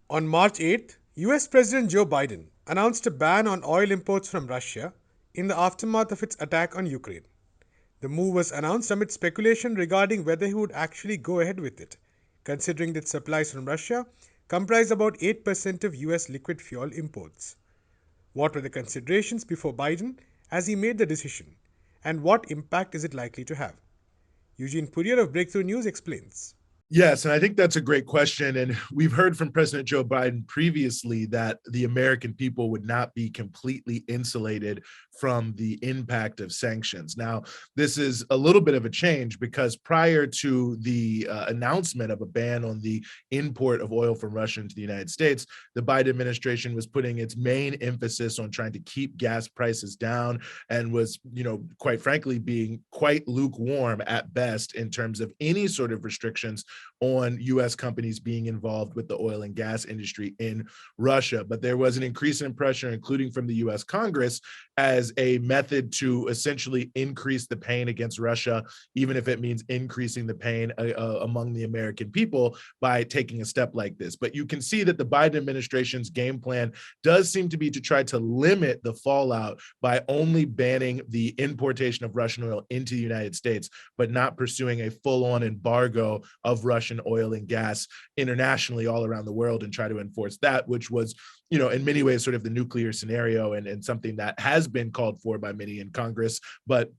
On March 8th, US President Joe Biden announced a ban on oil imports from Russia in the aftermath of its attack on Ukraine. The move was announced amid speculation regarding whether he would actually go ahead with it, considering that supplies from Russia comprise about 8% of US liquid fuel imports. What were the considerations before Biden as he made the decision, and what impact is it likely to have? Eugene Puryear of Breakthrough News explains. Yes, and I think that's a great question. And we've heard from President Joe Biden previously that the American people would not be completely insulated from the impact of sanctions. Now, this is a little bit of a change because prior to the announcement of a ban on the import of oil from Russia into the United States, the Biden administration was putting its main emphasis on trying to keep gas prices down and was, quite frankly, being quite lukewarm at best in terms of any sort of restrictions on US companies being involved with the oil and gas industry in Russia. But there was an increase in pressure, including from the US Congress, as a method to essentially increase the pain against Russia, even if it means increasing the pain among the American people by taking a step like this. But you can see that the Biden administration's game plan does seem to be to try to limit the fallout by only banning the importation of Russian oil into the United States, but not pursuing a full-on embargo of Russian oil and gas internationally all around the world and try to enforce that, which was, in many ways sort of the nuclear scenario and something that has been called for by many in Congress. But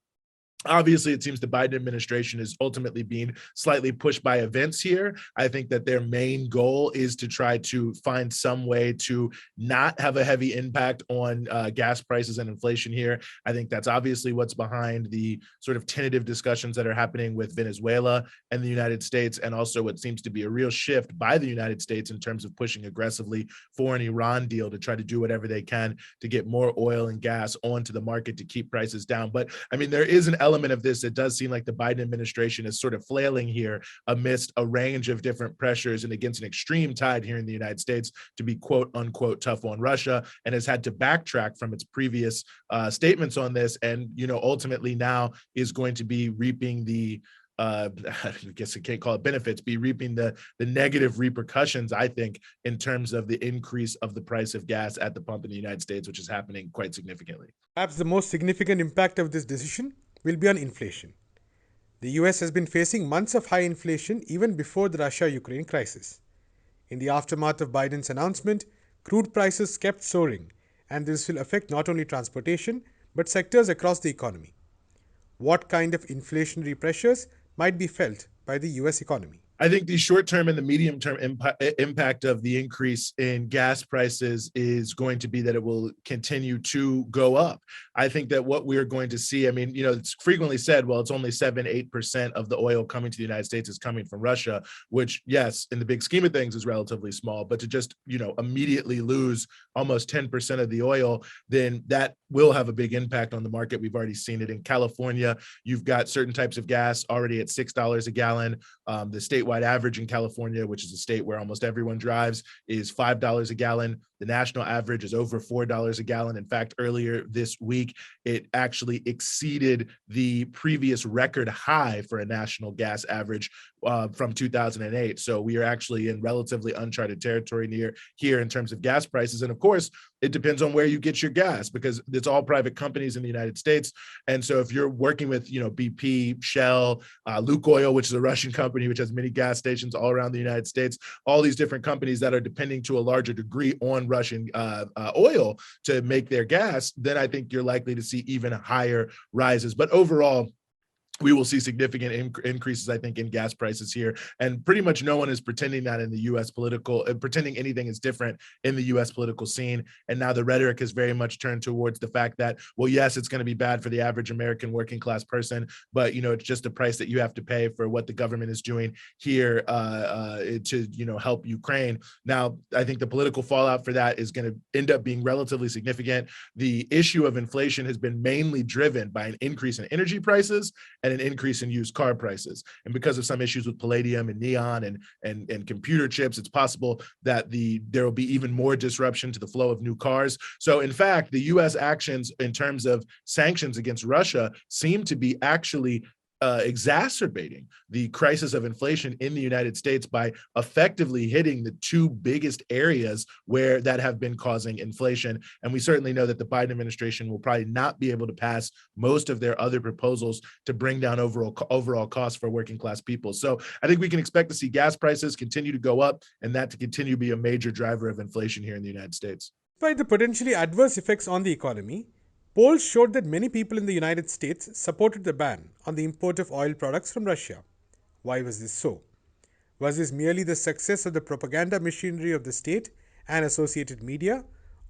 obviously, it seems the Biden administration is ultimately being slightly pushed by events here. I think that their main goal is to try to find some way to not have a heavy impact on gas prices and inflation here. I think that's obviously what's behind the sort of tentative discussions that are happening with Venezuela and the United States, and also what seems to be a real shift by the United States in terms of pushing aggressively for an Iran deal to try to do whatever they can to get more oil and gas onto the market to keep prices down. But I mean, there is an element of this, it does seem like the Biden administration is sort of flailing here amidst a range of different pressures and against an extreme tide here in the United States to be quote unquote tough on Russia, and has had to backtrack from its previous statements on this, and ultimately now is going to be reaping the I guess I can't call it benefits, be reaping the negative repercussions, I think, in terms of the increase of the price of gas at the pump in the United States, which is happening quite significantly. Perhaps the most significant impact of this decision will be on inflation. The US has been facing months of high inflation even before the Russia Ukraine crisis. In the aftermath of Biden's announcement, crude prices kept soaring, and this will affect not only transportation but sectors across the economy. What kind of inflationary pressures might be felt by the US economy? I think the short term and the medium term impact of the increase in gas prices is going to be that it will continue to go up. I think that what we're going to see, I mean, it's frequently said, well, it's only 7-8% of the oil coming to the United States is coming from Russia, which, yes, in the big scheme of things is relatively small, but to just, immediately lose almost 10% of the oil, then that will have a big impact on the market. We've already seen it in California. You've got certain types of gas already at $6 a gallon. The statewide average in California, which is a state where almost everyone drives, is $5 a gallon. The national average is over $4 a gallon. In fact, earlier this week, it actually exceeded the previous record high for a national gas average from 2008. So we are actually in relatively uncharted territory near here in terms of gas prices. And of course, it depends on where you get your gas because it's all private companies in the United States. And so if you're working with, BP, Shell, Lukoil, which is a Russian company, which has many gas stations all around the United States, all these different companies that are depending to a larger degree on Russian oil to make their gas, then I think you're likely to see even higher rises. But overall, we will see significant increases, I think, in gas prices here. And pretty much no one is pretending that in the U.S. pretending anything is different in the U.S. political scene. And now the rhetoric has very much turned towards the fact that, well, yes, it's going to be bad for the average American working class person, but, it's just a price that you have to pay for what the government is doing here to, help Ukraine. Now, I think the political fallout for that is going to end up being relatively significant. The issue of inflation has been mainly driven by an increase in energy prices and an increase in used car prices. And because of some issues with palladium and neon and computer chips, it's possible that there will be even more disruption to the flow of new cars. So in fact, the US actions in terms of sanctions against Russia seem to be actually exacerbating the crisis of inflation in the United States by effectively hitting the two biggest areas where that have been causing inflation. And we certainly know that the Biden administration will probably not be able to pass most of their other proposals to bring down overall costs for working class people. So I think we can expect to see gas prices continue to go up and that to continue to be a major driver of inflation here in the United States. Despite the potentially adverse effects on the economy, polls showed that many people in the United States supported the ban on the import of oil products from Russia. Why was this so? Was this merely the success of the propaganda machinery of the state and associated media,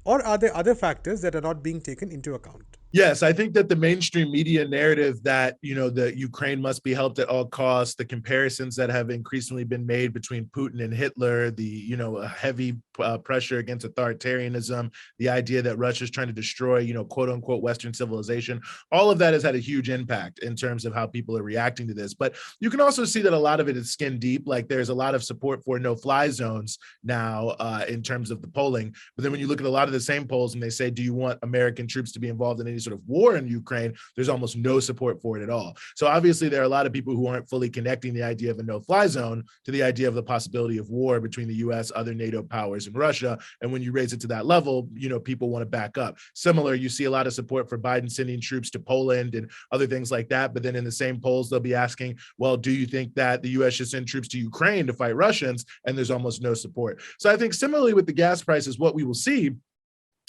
or are there other factors that are not being taken into account? Yes, I think that the mainstream media narrative that, the Ukraine must be helped at all costs, the comparisons that have increasingly been made between Putin and Hitler, the, heavy pressure against authoritarianism, the idea that Russia's trying to destroy, quote unquote, Western civilization, all of that has had a huge impact in terms of how people are reacting to this. But you can also see that a lot of it is skin deep. Like there's a lot of support for no-fly zones now in terms of the polling. But then when you look at a lot of the same polls and they say, do you want American troops to be involved in any sort of war in Ukraine, there's almost no support for it at all. So obviously there are a lot of people who aren't fully connecting the idea of a no-fly zone to the idea of the possibility of war between the US, other NATO powers, and Russia. And when you raise it to that level, people want to back up. Similar, you see a lot of support for Biden sending troops to Poland and other things like that. But then in the same polls, they'll be asking, well, do you think that the US should send troops to Ukraine to fight Russians? And there's almost no support. So I think similarly with the gas prices, what we will see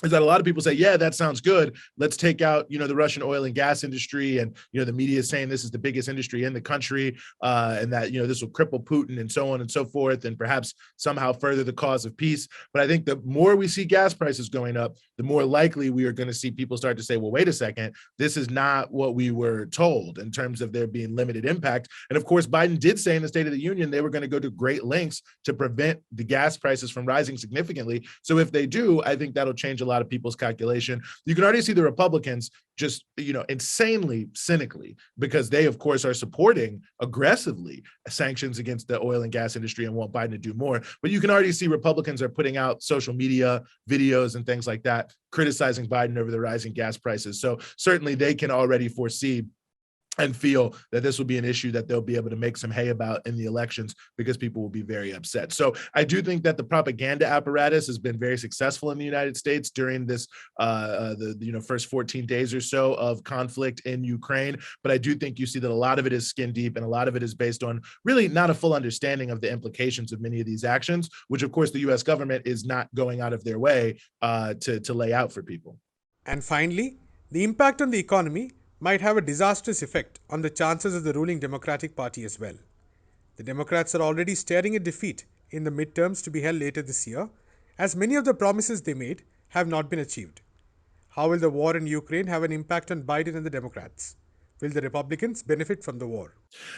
is that a lot of people say, yeah, that sounds good. Let's take out, the Russian oil and gas industry. And, the media is saying this is the biggest industry in the country and that, this will cripple Putin and so on and so forth, and perhaps somehow further the cause of peace. But I think the more we see gas prices going up, the more likely we are going to see people start to say, well, wait a second, this is not what we were told in terms of there being limited impact. And of course, Biden did say in the State of the Union, they were going to go to great lengths to prevent the gas prices from rising significantly. So if they do, I think that'll change a lot of people's calculation. You can already see the Republicans just, insanely cynically, because they, of course, are supporting aggressively sanctions against the oil and gas industry and want Biden to do more. But you can already see Republicans are putting out social media videos and things like that, criticizing Biden over the rising gas prices. So certainly they can already foresee and feel that this will be an issue that they'll be able to make some hay about in the elections because people will be very upset. So I do think that the propaganda apparatus has been very successful in the United States during this the first 14 days or so of conflict in Ukraine. But I do think you see that a lot of it is skin deep and a lot of it is based on really not a full understanding of the implications of many of these actions, which of course the US government is not going out of their way to lay out for people. And finally, the impact on the economy might have a disastrous effect on the chances of the ruling Democratic Party as well. The Democrats are already staring at defeat in the midterms to be held later this year, as many of the promises they made have not been achieved. How will the war in Ukraine have an impact on Biden and the Democrats? Will the Republicans benefit from the war?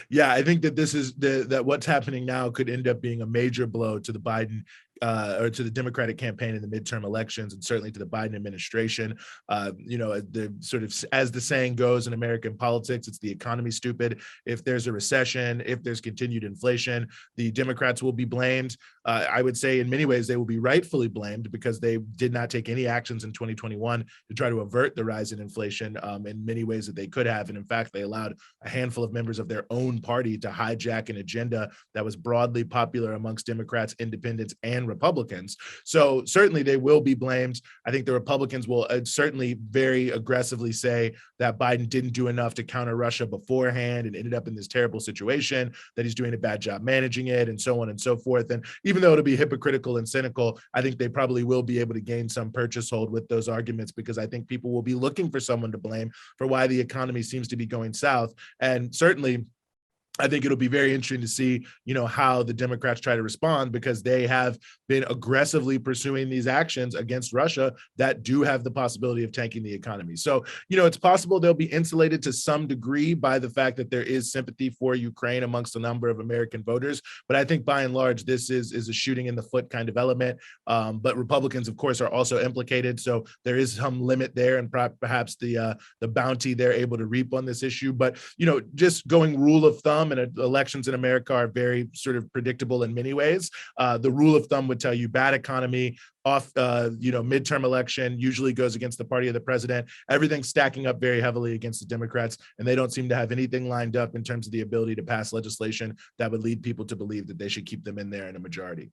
Yeah, I think that this is that what's happening now could end up being a major blow to the Biden or to the Democratic campaign in the midterm elections, and certainly to the Biden administration. The sort of, as the saying goes in American politics, it's the economy stupid. If there's a recession, if there's continued inflation, the Democrats will be blamed. I would say in many ways they will be rightfully blamed because they did not take any actions in 2021 to try to avert the rise in inflation in many ways that they could have. And in fact, they allowed a handful of members of their own party to hijack an agenda that was broadly popular amongst Democrats, independents, and Republicans. So certainly they will be blamed. I think the Republicans will certainly very aggressively say that Biden didn't do enough to counter Russia beforehand and ended up in this terrible situation, that he's doing a bad job managing it, and so on and so forth. And even though it'll be hypocritical and cynical, I think they probably will be able to gain some purchase hold with those arguments, because I think people will be looking for someone to blame for why the economy seems to be going south. And certainly I think it'll be very interesting to see, how the Democrats try to respond, because they have been aggressively pursuing these actions against Russia that do have the possibility of tanking the economy. So, it's possible they'll be insulated to some degree by the fact that there is sympathy for Ukraine amongst a number of American voters. But I think by and large, this is a shooting in the foot kind of element. But Republicans, of course, are also implicated. So there is some limit there, and perhaps the bounty they're able to reap on this issue. But, just going rule of thumb, thumb, and elections in America are very sort of predictable in many ways. The rule of thumb would tell you bad economy, midterm election usually goes against the party of the president. Everything's stacking up very heavily against the Democrats, and they don't seem to have anything lined up in terms of the ability to pass legislation that would lead people to believe that they should keep them in there in a majority.